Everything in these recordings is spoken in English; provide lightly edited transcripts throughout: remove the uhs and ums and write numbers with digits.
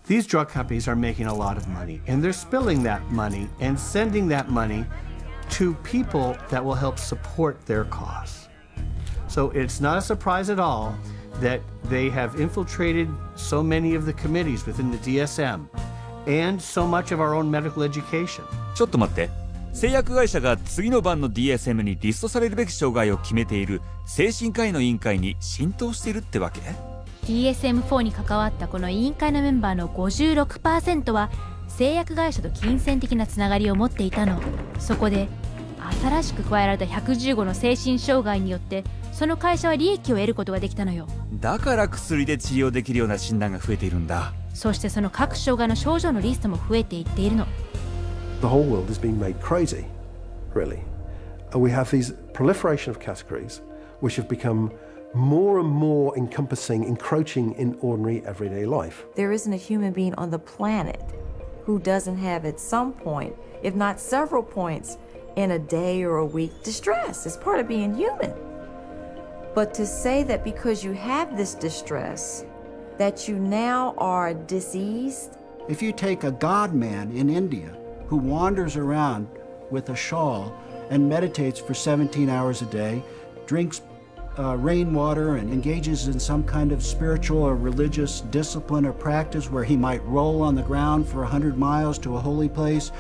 These drug companies are making a lot of money, and they're spilling that money and sending that money to people that will help support their cause. So it's not a surprise at all that they have infiltrated so many of the committees within the DSM and so much of our own medical education. ちょっと待って。製薬会社が次の版の DSM にリストされるべき障害を決めている精神科医の委員会に浸透しているってわけ？ DSM-4 に関わったこの委員会のメンバーの 56% は製薬会社と金銭的なつながりを持っていたの。そこで新しく加えられた115の精神障害によってその会社は利益を得ることができたのよ。だから薬で治療できるような診断が増えているんだ。そしてその各障害の症状のリストも増えていっているの。The whole world is being made crazy, really. We have these proliferation of categories which have become more and more encompassing, encroaching in ordinary everyday life. There isn't a human being on the planet who doesn't have at some point, if not several points, in a day or a week, distress. It's part of being human. But to say that because you have this distress, that you now are diseased. If you take a god man in India who wanders around with a shawl and meditates for 17 hours a day, drinks rainwater and engages in some kind of spiritual or religious discipline or practice where he might roll on the ground for 100 miles to a holy place,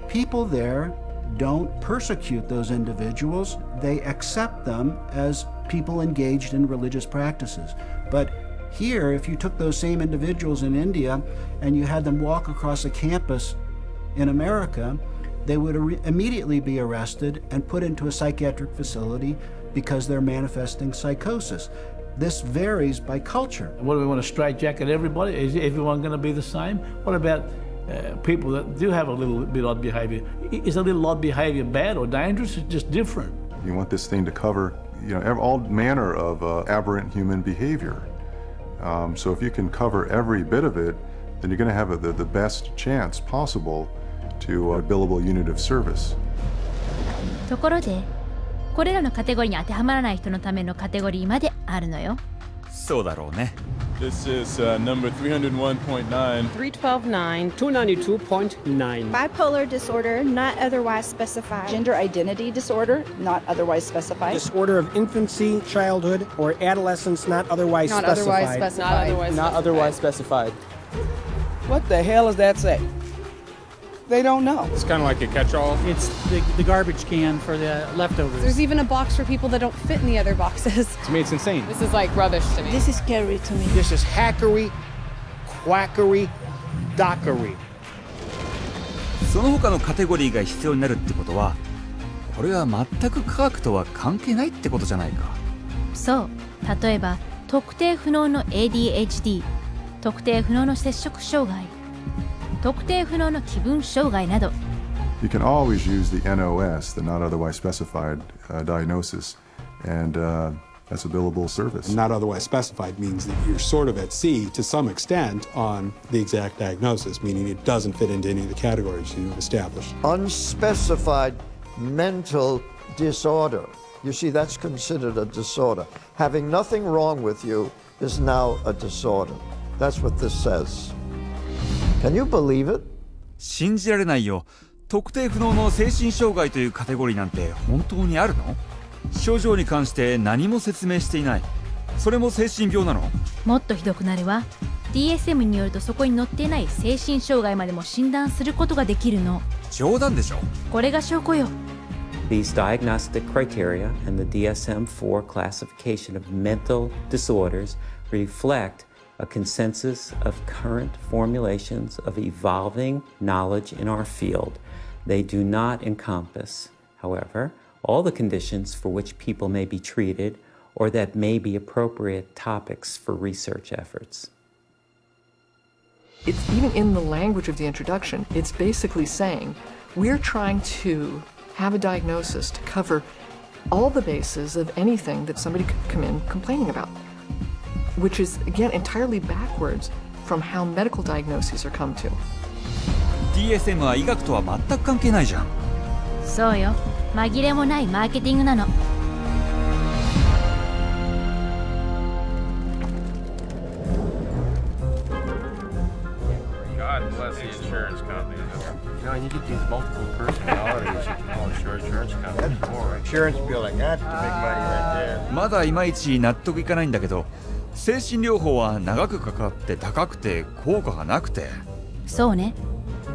people there don't persecute those individuals. They accept them as people engaged in religious practices. But here, if you took those same individuals in India and you had them walk across a campus in America, they would immediately be arrested and put into a psychiatric facility because they're manifesting psychosis. This varies by culture. What do we want to straitjacket everybody? Is everyone going to be the same? What about people that do have a little bit odd behavior? Is a little odd behavior bad or dangerous? It's just different. You want this thing to cover, all manner of aberrant human behavior. So if you can cover every bit of it, then you're going to have the best chance possible to a billable unit of service. ところで、これらのカテゴリーに当てはまらない人のためのカテゴリーまであるのよ。そうだろうね。This is number 301.9. 312.9. 292.9. Bipolar disorder, not otherwise specified. Gender identity disorder, not otherwise specified. Disorder of infancy, childhood, or adolescence, not otherwise specified. Not otherwise specified. What the hell does that say? They don't know. It's kind of like a catch-all. It's the garbage can for the leftovers. There's even a box for people that don't fit in the other boxes. To me, it's insane. This is like rubbish to me. This is scary to me. This is hackery, quackery, dockery. その他のカテゴリーが必要になるってことは、これは全く科学とは関係ないってことじゃないか。そう。例えば、特定不能の ADHD、特定不能の摂食障害、特定不能の気分障害など。You can always use the NOS, the not otherwise specified diagnosis, and that's a billable service. Not otherwise specified means that you're sort of at sea to some extent on the exact diagnosis, meaning it doesn't fit into any of the categories you've established. Unspecified mental disorder. You see, that's considered a disorder. Having nothing wrong with you is now a disorder. That's what this says. Can you believe it? 信じられないよ。特定不能の精神障害というカテゴリーなんて本当にあるの？症状に関して何も説明していない。それも精神病なの？もっとひどくなるわ。DSM によるとそこに載っていない精神障害までも診断することができるの。冗談でしょ？これが証拠よ。These diagnostic criteria and the DSM-4 classification of mental disorders reflect a consensus of current formulations of evolving knowledge in our field. They do not encompass, however, all the conditions for which people may be treated or that may be appropriate topics for research efforts. It's even in the language of the introduction, it's basically saying we're trying to have a diagnosis to cover all the bases of anything that somebody could come in complaining about. Which is, again, entirely backwards from how medical diagnoses are come to. DSM は医学とは全く関係ないじゃん。そうよ。紛れもないマーケティングなの。God bless the insurance companies. You know, when you get these multiple personalities, you can call it your insurance company. That's more insurance billing. That's the big money right there. まだいまいち納得いかないんだけど、精神療法は長くかかって高くて効果がなくて。そうね。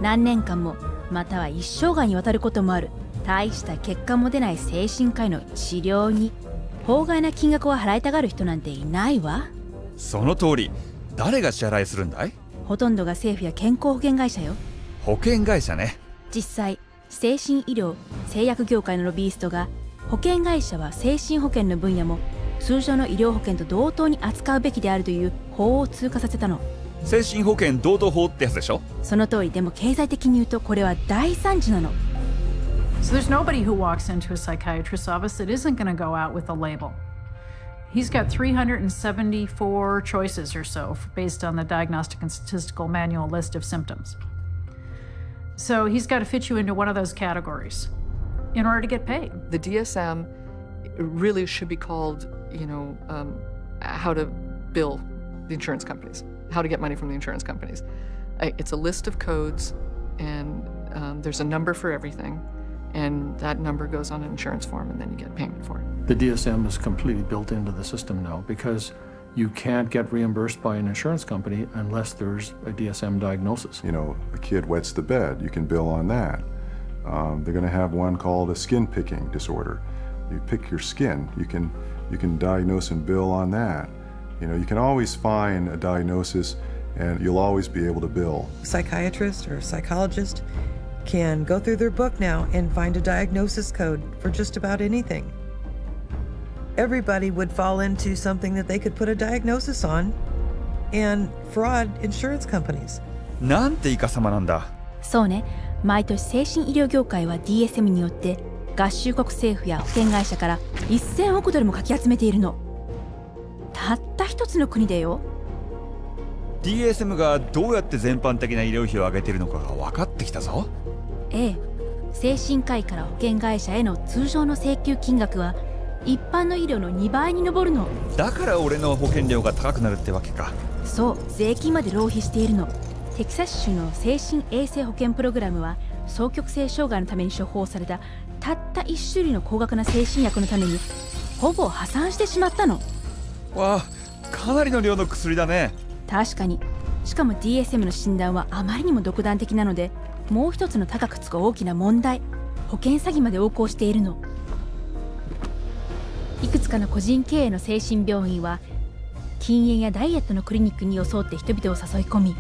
何年間もまたは一生涯にわたることもある。大した結果も出ない精神科医の治療に法外な金額を払いたがる人なんていないわ。その通り。誰が支払いするんだい？ほとんどが政府や健康保険会社よ。保険会社ね。実際精神医療製薬業界のロビーストが保険会社は精神保険の分野も通常の医療保険と同等に扱うべきであるという法を通過させたの。精神保険同等法ってやつでしょ？その通り。でも経済的に言うとこれは大惨事なの。 So there's nobody who walks into a psychiatrist's office that isn't going to go out with a label. He's got 374 choices or so based on the Diagnostic and Statistical Manual list of symptoms. So he's got to fit you into one of those categories in order to get paid. The DSM really should be called, how to bill the insurance companies, how to get money from the insurance companies. It's a list of codes, and there's a number for everything. And that number goes on an insurance form, and then you get payment for it. The DSM is completely built into the system now because you can't get reimbursed by an insurance company unless there's a DSM diagnosis. You know, a kid wets the bed, you can bill on that. They're going to have one called a skin picking disorder. You pick your skin, you can diagnose and bill on that. You know, you can always find a diagnosis, and you'll always be able to bill. Psychiatrist or psychologist can go through their book now and find a diagnosis code for just about anything. Everybody would fall into something that they could put a diagnosis on and fraud insurance companies. なんてイカ様なんだ。そうね。毎年精神医療業界は DSM によって合衆国政府や保険会社から1000億ドルもかき集めているの。たった一つの国でよ。DSM がどうやって全般的な医療費を上げているのかが分かってきたぞ。ええ、精神科医から保険会社への通常の請求金額は一般の医療の2倍に上るの。だから俺の保険料が高くなるってわけか。そう、税金まで浪費しているの。テキサス州の精神衛生保険プログラムは双極性障害のために処方されたたった1種類の高額な精神薬のためにほぼ破産してしまったの。わあ、かなりの量の薬だね。確かに。しかも DSM の診断はあまりにも独断的なので、もう一つの高くつく大きな問題、保険詐欺まで横行しているの。いくつかの個人経営の精神病院は禁煙やダイエットのクリニックに装って人々を誘い込み、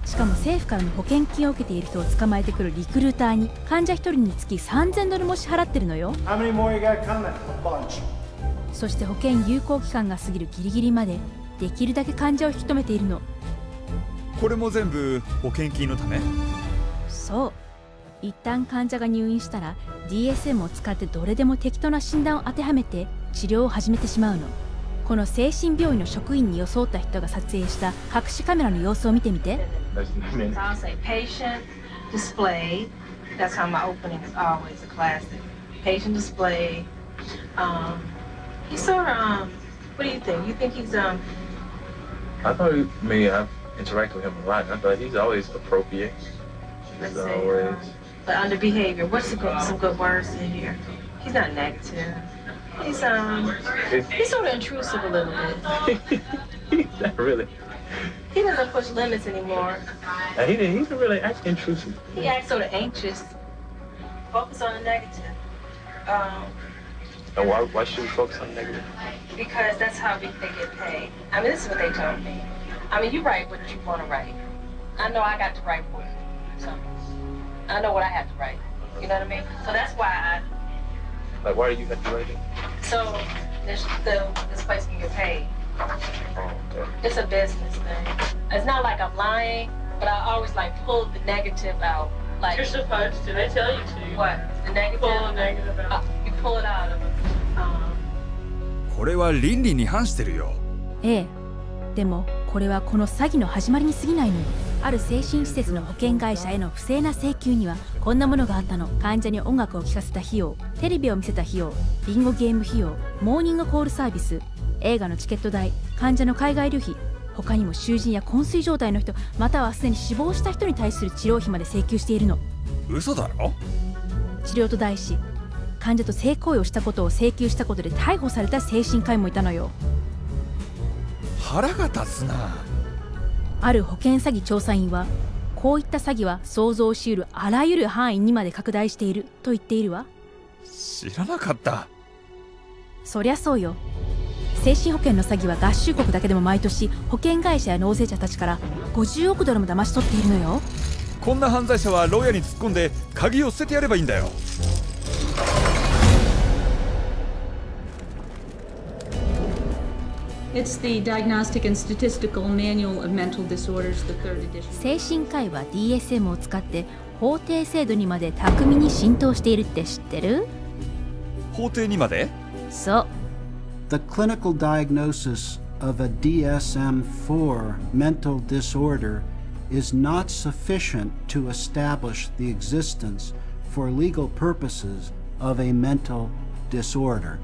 しかも政府からの保険金を受けている人を捕まえてくるリクルーターに患者1人につき3000ドルも支払ってるのよ。そして保険有効期間が過ぎるギリギリまでできるだけ患者を引き止めているの。これも全部保険金のため？そう。一旦患者が入院したら DSM を使ってどれでも適当な診断を当てはめて治療を始めてしまうの。この精神病院の職員に装った人が撮影した隠しカメラの様子を見てみて。I'll say patient display. That's how my opening is always a classic. Patient display. He's sort of, what do you think? You think he's, I thought, I've interacted with him a lot, and I thought he's always appropriate. He's always... But under behavior, what's some good words in here? He's not negative. He's sort of intrusive a little bit. Not really. He doesn't push limits anymore. He didn't really act intrusive. He acts sort of anxious. Focus on the negative. And why should we focus on negative? Because that's how they get paid. I mean, this is what they told me. I mean, you write what you want to write. I know I got to write for it. So I know what I have to write. You know what I mean? So that's why Like, why do you have to write it? So this place can get paid. Oh, okay. It's a business thing. It's not like I'm lying, but I always like pull the negative out. Like you're supposed to. They tell you to. What? The negative? Pull the negative out. You pull it out of them. これは倫理に反してるよ。ええ。でもこれはこの詐欺の始まりに過ぎないのよ。ある精神施設の保険会社への不正な請求にはこんなものがあったの。患者に音楽を聴かせた費用、テレビを見せた費用、ビンゴゲーム費用、モーニングコールサービス、映画のチケット代、患者の海外旅費、他にも囚人や昏睡状態の人、またはすでに死亡した人に対する治療費まで請求しているの。嘘だろ。治療と題し、患者と性行為をしたことを請求したことで逮捕された精神科医もいたのよ。腹が立つな。ある保険詐欺調査員は、こういった詐欺は想像しうるあらゆる範囲にまで拡大していると言っているわ。知らなかった。そりゃそうよ。精神保険の詐欺は合衆国だけでも毎年保険会社や納税者たちから50億ドルも騙し取っているのよ。こんな犯罪者は牢屋に突っ込んで鍵を捨ててやればいいんだよ。It's the Diagnostic and Statistical Manual of Mental Disorders, the third edition. 精神科医は DSM を使って法廷制度にまで巧みに浸透しているって知ってる？法廷にまで？そう。The clinical diagnosis of a DSM-4 mental disorder is not sufficient to establish the existence for legal purposes of a mental disorder.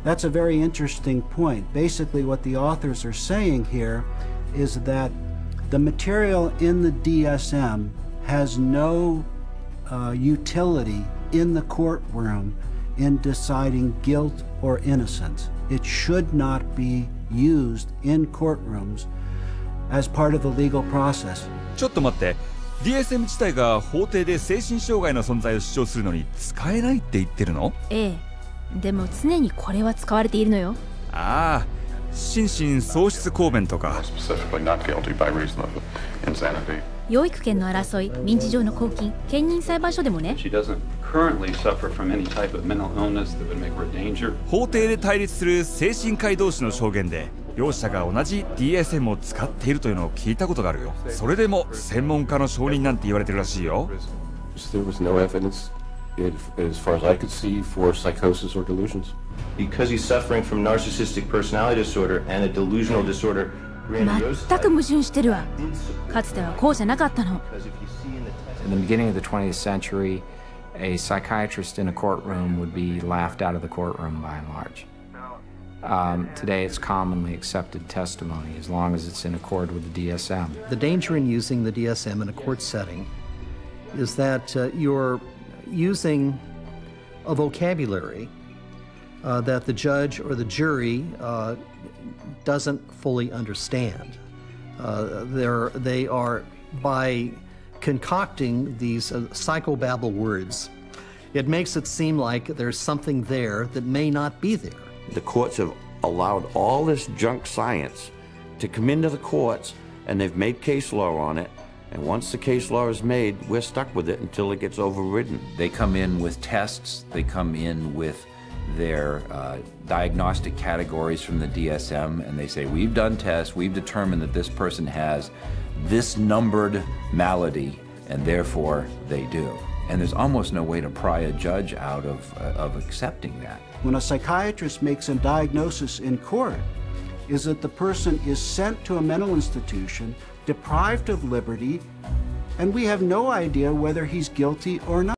That's a very interesting point. Basically, what the authors are saying here is that the material in the DSM has no utility in the courtroom in deciding guilt or innocence. It should not be used in courtrooms as part of the legal process. ちょっと待って。DSM 自体が法廷で精神障害の存在を主張するのに使えないって言ってるの？ええ。でも常にこれは使われているのよ。ああ、心神喪失抗弁とか。養育権の争い、民事上の公金、兼任裁判所でもね。法廷で対立する精神科医同士の証言で、両者が同じ DSM を使っているというのを聞いたことがあるよ。それでも専門家の承認なんて言われてるらしいよ。As far as I could see, for psychosis or delusions. Because he's suffering from narcissistic personality disorder and a delusional disorder. 全く矛盾してるわ。かつてはこうじゃなかったの。In the beginning of the 20th century, a psychiatrist in a courtroom would be laughed out of the courtroom by and large. Today, it's commonly accepted testimony as long as it's in accord with the DSM. The danger in using the DSM in a court setting is that you're using a vocabulary that the judge or the jury doesn't fully understand. They are, by concocting these psychobabble words, it makes it seem like there's something there that may not be there. The courts have allowed all this junk science to come into the courts, and they've made case law on it. And once the case law is made, we're stuck with it until it gets overridden. They come in with tests, they come in with their diagnostic categories from the DSM, and they say, we've done tests, we've determined that this person has this numbered malady, and therefore they do. And there's almost no way to pry a judge out of accepting that. When a psychiatrist makes a diagnosis in court, is that the person is sent to a mental institution, deprived of liberty, and we have no idea whether he's guilty or not.